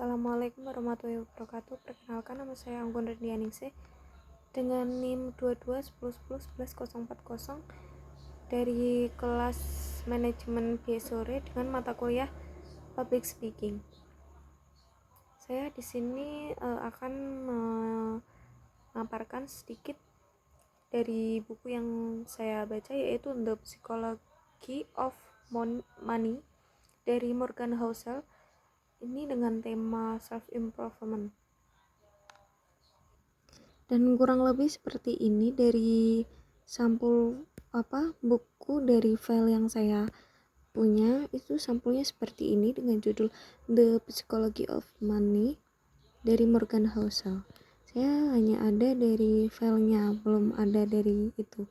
Assalamualaikum warahmatullahi wabarakatuh. Perkenalkan, nama saya Anggun Rendianingsih dengan NIM 2210111040 dari kelas manajemen biaya sore dengan mata kuliah public speaking. Saya di sini akan memaparkan sedikit dari buku yang saya baca, yaitu The Psychology of Money dari Morgan Housel. Ini dengan tema self-improvement. Dan kurang lebih seperti ini dari sampul buku dari file yang saya punya. Itu sampulnya seperti ini dengan judul The Psychology of Money dari Morgan Housel. Saya hanya ada dari filenya, belum ada dari itu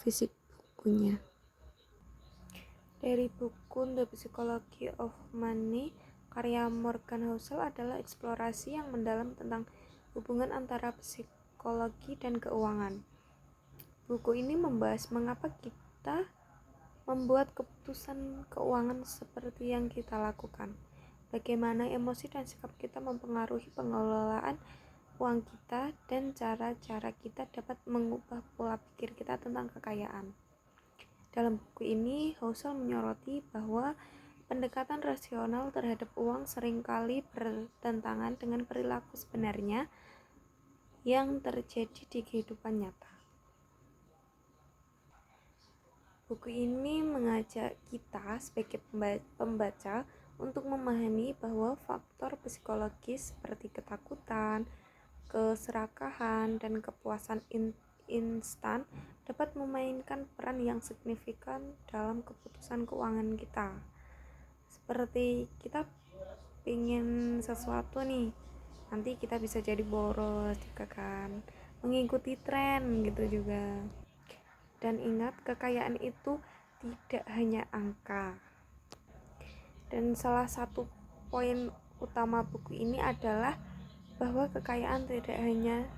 fisik bukunya. Dari buku The Psychology of Money karya Morgan Housel adalah eksplorasi yang mendalam tentang hubungan antara psikologi dan keuangan. Buku ini membahas mengapa kita membuat keputusan keuangan seperti yang kita lakukan, bagaimana emosi dan sikap kita mempengaruhi pengelolaan uang kita, dan cara-cara kita dapat mengubah pola pikir kita tentang kekayaan. Dalam buku ini, Housel menyoroti bahwa pendekatan rasional terhadap uang seringkali bertentangan dengan perilaku sebenarnya yang terjadi di kehidupan nyata. Buku ini mengajak kita sebagai pembaca untuk memahami bahwa faktor psikologis seperti ketakutan, keserakahan, dan kepuasan instan dapat memainkan peran yang signifikan dalam keputusan keuangan kita. Seperti kita pingin sesuatu nih, nanti kita bisa jadi boros juga kan, mengikuti tren gitu juga. Dan ingat, kekayaan itu tidak hanya angka. Dan salah satu poin utama buku ini adalah bahwa kekayaan tidak hanya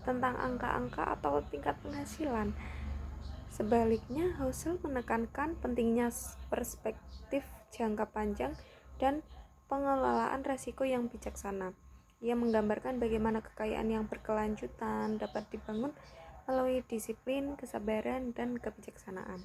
tentang angka-angka atau tingkat penghasilan. Sebaliknya, Housel menekankan pentingnya perspektif jangka panjang dan pengelolaan risiko yang bijaksana. Ia menggambarkan bagaimana kekayaan yang berkelanjutan dapat dibangun melalui disiplin, kesabaran, dan kebijaksanaan.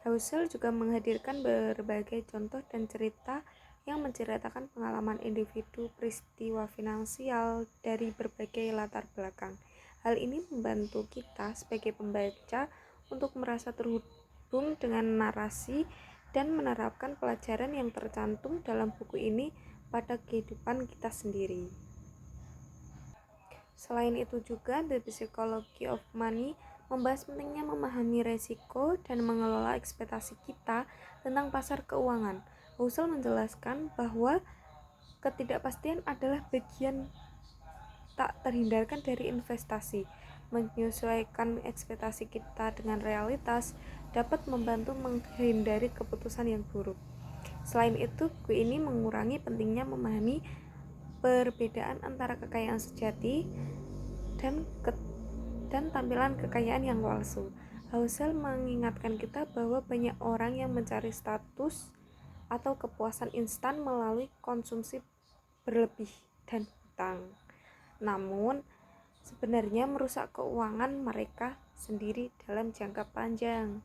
Housel juga menghadirkan berbagai contoh dan cerita yang menceritakan pengalaman individu peristiwa finansial dari berbagai latar belakang. Hal ini membantu kita sebagai pembaca untuk merasa terhubung dengan narasi dan menerapkan pelajaran yang tercantum dalam buku ini pada kehidupan kita sendiri. Selain itu juga, The Psychology of Money membahas pentingnya memahami resiko dan mengelola ekspektasi kita tentang pasar keuangan. Housel menjelaskan bahwa ketidakpastian adalah bagian tak terhindarkan dari investasi. Menyesuaikan ekspektasi kita dengan realitas dapat membantu menghindari keputusan yang buruk. Selain itu, buku ini mengurangi pentingnya memahami perbedaan antara kekayaan sejati dan tampilan kekayaan yang palsu. Housel mengingatkan kita bahwa banyak orang yang mencari status atau kepuasan instan melalui konsumsi berlebih dan hutang, namun sebenarnya merusak keuangan mereka sendiri dalam jangka panjang.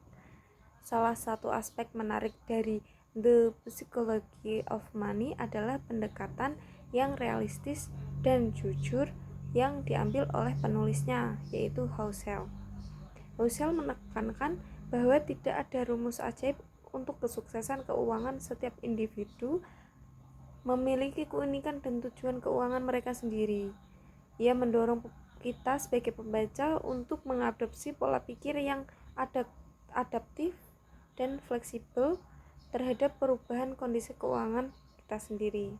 Salah satu aspek menarik dari The Psychology of Money adalah pendekatan yang realistis dan jujur yang diambil oleh penulisnya, yaitu Housel. Housel menekankan bahwa tidak ada rumus ajaib untuk kesuksesan keuangan. Setiap individu memiliki keunikan dan tujuan keuangan mereka sendiri. Ia mendorong kita sebagai pembaca untuk mengadopsi pola pikir yang adaptif dan fleksibel terhadap perubahan kondisi keuangan kita sendiri.